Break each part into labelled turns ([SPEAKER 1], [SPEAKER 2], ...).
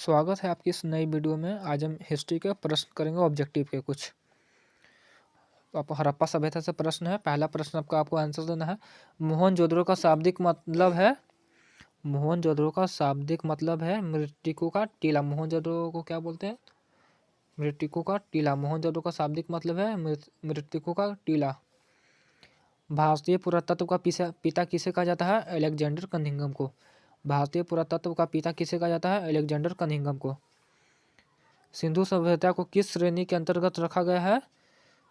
[SPEAKER 1] स्वागत है आपकी इस नई वीडियो में। आज हम हिस्ट्री के प्रश्न करेंगे, ऑब्जेक्टिव के कुछ। तो आप हड़प्पा सभ्यता से प्रश्न है। पहला प्रश्न आपको आंसर देना है। मोहनजोदड़ो का शाब्दिक मतलब है, मोहनजोदड़ो का शाब्दिक मतलब है मृत्तिका का टीला। मोहनजोदड़ो को क्या बोलते हैं? मृत्तिका का टीला। मोहनजोदड़ो का शाब्दिक मतलब है मृत्तिका का टीला। भारतीय पुरातत्व का पिता किसे कहा जाता है? अलेक्जेंडर कनिंघम को। भारतीय पुरातत्व का पिता किसे कहा जाता है? अलेक्जेंडर कनिंघम को। सिंधु सभ्यता को किस श्रेणी के अंतर्गत रखा गया है?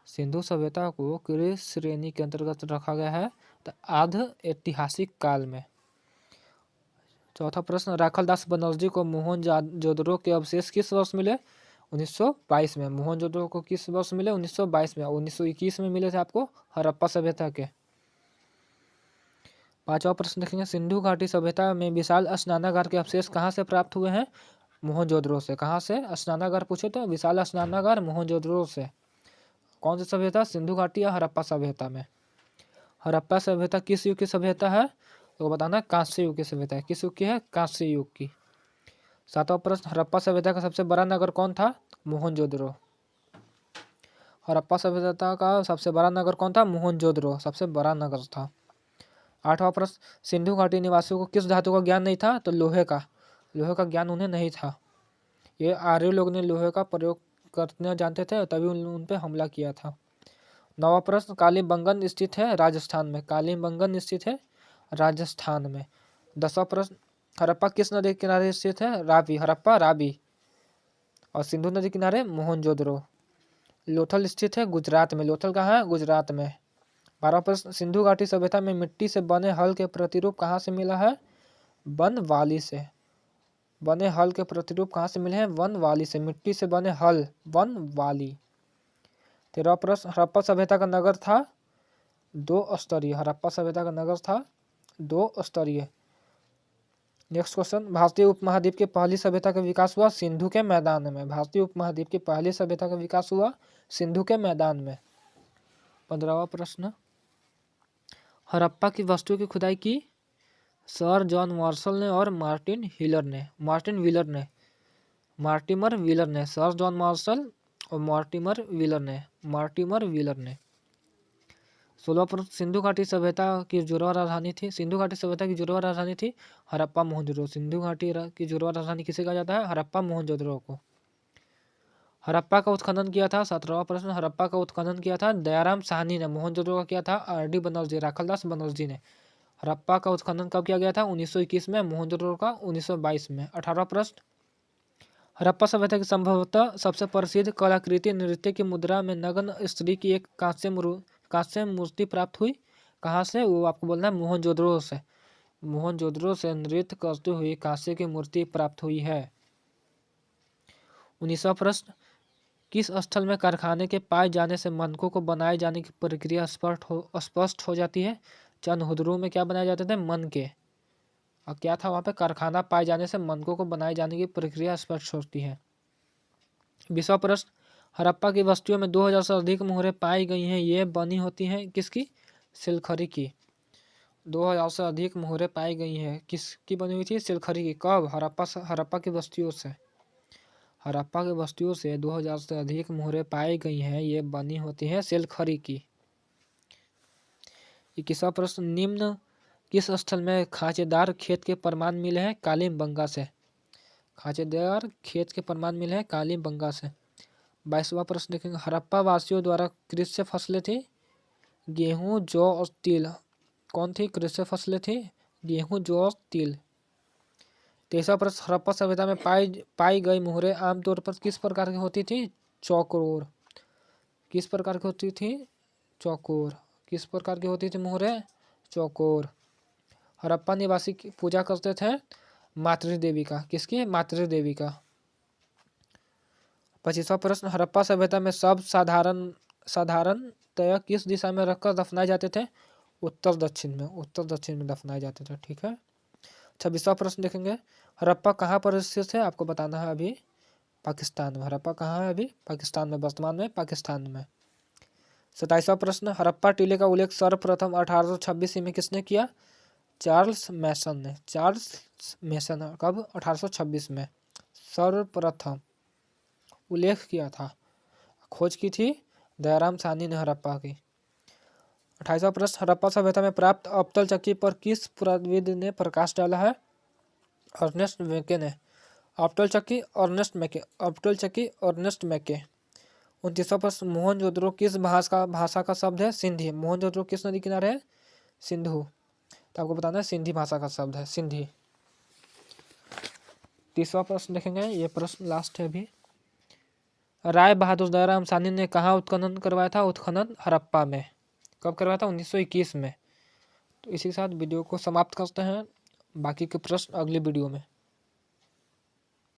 [SPEAKER 1] सिंधु सभ्यता को किस श्रेणी के अंतर्गत रखा गया है? तो आध ऐतिहासिक काल में। चौथा प्रश्न, राखलदास बनर्जी को मोहनजोदड़ो के अवशेष किस वर्ष मिले? 1922 में। मोहनजोदड़ो को किस वर्ष मिले? 1922 में। 1921 में मिले थे आपको हड़प्पा सभ्यता के। पांचवा प्रश्न देखेंगे, सिंधु घाटी सभ्यता में विशाल स्नानागार के अवशेष कहाँ से प्राप्त हुए हैं? मोहनजोदड़ो से। कहाँ से? स्नानागार पूछे तो विशाल स्नानागार मोहनजोदड़ो से। कौन सी सभ्यता? सिंधु घाटी या हड़प्पा सभ्यता में। हड़प्पा सभ्यता किस युग की सभ्यता है? तो बताना कांस्य युग की सभ्यता है। किस युग की है? कांस्य युग की। सातवां प्रश्न, हड़प्पा सभ्यता का सबसे बड़ा नगर कौन था? मोहनजोदड़ो। हड़प्पा सभ्यता का सबसे बड़ा नगर कौन था? मोहनजोदड़ो सबसे बड़ा नगर था। आठवां प्रश्न, सिंधु घाटी निवासियों को किस धातु का ज्ञान नहीं था? तो लोहे का। लोहे का ज्ञान उन्हें नहीं था। ये आर्य लोग ने लोहे का प्रयोग करना जानते थे, तभी उन पे हमला किया था। नवा प्रश्न, कालीबंगन स्थित है राजस्थान में। कालीबंगन स्थित है राजस्थान में। 10वां प्रश्न, हड़प्पा किस नदी के किनारे स्थित है? रावी। हड़प्पा रावी। और सिंधु नदी किनारे मोहनजोदड़ो। लोथल स्थित है गुजरात में। लोथल कहाँ है? गुजरात में। 12वां प्रश्न, सिंधु घाटी सभ्यता में मिट्टी से बने हल के प्रतिरूप कहाँ से मिला है? वनवाली से। बने हल के प्रतिरूप कहाँ से मिले हैं? वनवाली से। मिट्टी से बने हल, वनवाली। 13वां प्रश्न, हड़प्पा सभ्यता का नगर था 2 स्तरीय। हड़प्पा सभ्यता का नगर था 2 स्तरीय। नेक्स्ट क्वेश्चन, भारतीय उपमहाद्वीप की पहली सभ्यता का विकास हुआ सिंधु के मैदान में। भारतीय उपमहाद्वीप की पहली सभ्यता का विकास हुआ सिंधु के मैदान में। 15वां प्रश्न, हड़प्पा की वस्तुओं की खुदाई की सर जॉन मार्शल ने और मार्टिन व्हीलर ने। मार्टिमर व्हीलर ने। सर जॉन मार्शल और मार्टिमर व्हीलर ने। 16वां प्रश्न, सिंधु घाटी सभ्यता की जुड़वा राजधानी थी। सिंधु घाटी सभ्यता की जुड़वा राजधानी थी हड़प्पा मोहनजोदड़ो। सिंधु घाटी की जुड़वा राजधानी किसे कहा जाता है? हड़प्पा मोहनजोदड़ो को। हड़प्पा का उत्खनन किया था। 17वां प्रश्न, हड़प्पा का उत्खनन किया था दयाराम साहनी ने। मोहनजोदड़ो का किया था आर.डी. बनर्जी, राखलदास बनर्जी ने। हड़प्पा का उत्खनन कब किया गया था? 1921 में। मोहनजोदड़ो का 1922 में। 18वां प्रश्न, हड़प्पा सभ्यता की संभवतः सबसे प्रसिद्ध कलाकृति नृत्य की मुद्रा में नग्न स्त्री की एक कांस्य मूर्ति प्राप्त हुई। कहाँ से? वो आपको बोलना है मोहनजोदड़ो से। मोहनजोदड़ो से नृत्य करती हुई कांस्य की मूर्ति प्राप्त हुई है। 19वां प्रश्न, किस स्थल में कारखाने के पाए जाने से मनकों को बनाए जाने की प्रक्रिया स्पष्ट हो जाती है? चंदहुदरू में क्या बनाए जाते थे? मन के। और क्या था वहाँ पे? कारखाना पाए जाने से मनकों को बनाए जाने की प्रक्रिया स्पष्ट होती है। 20वां प्रश्न, हड़प्पा की बस्तियों में 2000 से अधिक मुहरें पाई गई हैं। ये बनी होती हैं किसकी? सिलखरी की। 2000 से अधिक मुहरें पाई गई हैं। किसकी बनी हुई थी? सिलखरी की। कब? हड़प्पा की बस्तियों से। हड़प्पा की बस्तियों से 2000 से अधिक मुहरें पाई गई हैं। ये बनी होती हैं सिलखरी की। 21वां प्रश्न, निम्न किस स्थल में खांचेदार खेत के प्रमाण मिले हैं? कालीबंगा से। खांचेदार खेत के प्रमाण मिले हैं कालीबंगा से। 22वां प्रश्न देखेंगे, हड़प्पा वासियों द्वारा कृषि फसलें थी गेहूं, जौ और तिल। कौन थी कृषि फसलें थी? गेहूं, जौ और तिल। 23वां प्रश्न, हड़प्पा सभ्यता में पाई गई मुहरें आमतौर पर किस प्रकार की होती थी? चौकोर। किस प्रकार की होती थी? चौकोर। किस प्रकार की होती थी मुहरें? चौकोर। हड़प्पा निवासी की पूजा करते थे मातृदेवी का। किसकी? मातृदेवी का। 25वां प्रश्न, हड़प्पा सभ्यता में सब साधारणतया किस दिशा में रखकर दफनाए जाते थे? उत्तर दक्षिण में दफनाए जाते थे। ठीक है। 26वां प्रश्न देखेंगे, हड़प्पा कहाँ पर स्थित है? आपको बताना है अभी पाकिस्तान में। हड़प्पा कहाँ है? अभी पाकिस्तान में, वर्तमान में पाकिस्तान में। 27वां प्रश्न, हड़प्पा टीले का उल्लेख सर्वप्रथम 1826 में किसने किया? चार्ल्स मैसन ने। चार्ल्स मैसन। कब? 1826 में। सर्वप्रथम उल्लेख किया था? खोज की थी दयाराम साहनी ने हड़प्पा की। 28वां प्रश्न, हड़प्पा सभ्यता में प्राप्त अवतल चक्की पर किस पुरातत्वविद ने प्रकाश डाला है? अर्नेस्ट मैके ने। अवतल चक्की अर्नेस्ट मैके। 29वां प्रश्न, मोहनजोदड़ो किस भाषा का शब्द है? सिंधी। मोहनजोदड़ो किस नदी किनारे है? सिंधु। तो आपको बताना है सिंधी भाषा का शब्द है सिंधी। 30वां प्रश्न देखेंगे, ये प्रश्न लास्ट है अभी। राय बहादुर दयाराम साहनी ने कहाँ उत्खनन करवाया था? उत्खनन हड़प्पा में। कब करवाया था? 1921 में। तो इसी के साथ वीडियो को समाप्त करते हैं, बाकी के प्रश्न अगली वीडियो में।